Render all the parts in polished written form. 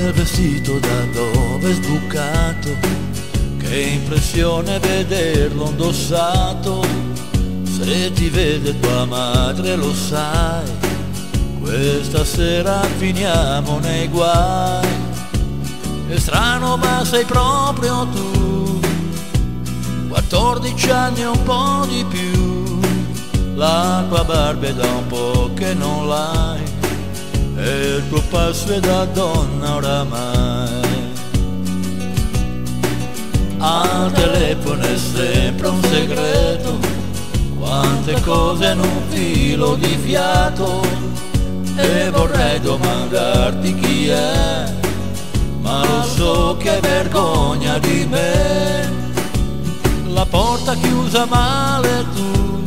quel vestito da dove è sbucato, che impressione vederlo indossato. Se ti vede tua madre lo sai, questa sera finiamo nei guai. È strano ma sei proprio tu, 14 anni e un po' di più. La tua barba è da un po' che non l'hai, e il tuo passo è da donna oramai. Al telefono è sempre un segreto, quante cose in un filo di fiato. E vorrei domandarti chi è, ma lo so che è vergogna di me. La porta chiusa male tu,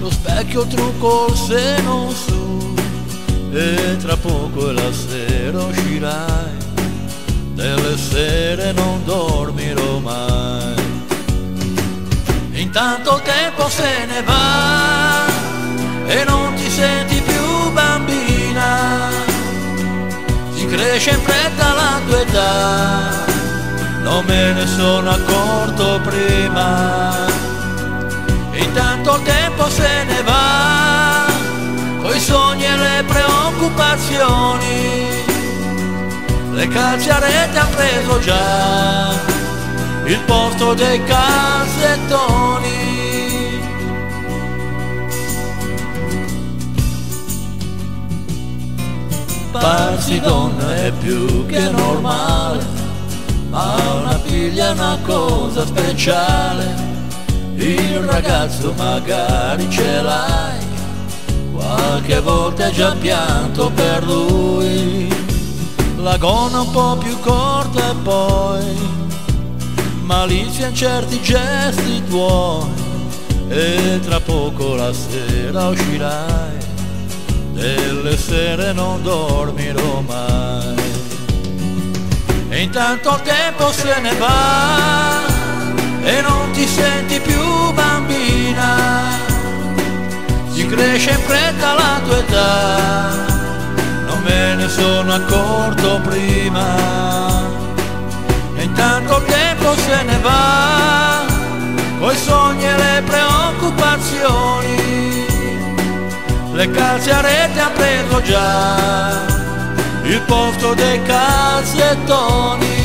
lo specchio trucco il seno su, e tra poco è la sera uscirai, delle sere non dormirò mai. Intanto il tempo se ne va e non ti senti più bambina, si cresce in fretta la tua età, non me ne sono accorto prima. Intanto il tempo se ne va, coi sogni e le preoccupazioni, le calci a rete han preso già il posto dei cassettoni. Farsi donna è più che normale, ma una figlia è una cosa speciale. Il ragazzo magari ce l'hai, qualche volta hai già pianto per lui. La gonna un po' più corta e poi malizia in certi gesti tuoi, e tra poco la sera uscirai, delle sere non dormirò mai. E intanto il tempo se ne va e non ti senti più bambina, si cresce in fretta la tua età, non me ne sono accorto prima. E intanto il tempo se ne va, coi sogni e le preoccupazioni, le calze a rete han preso già il posto dei calzettoni.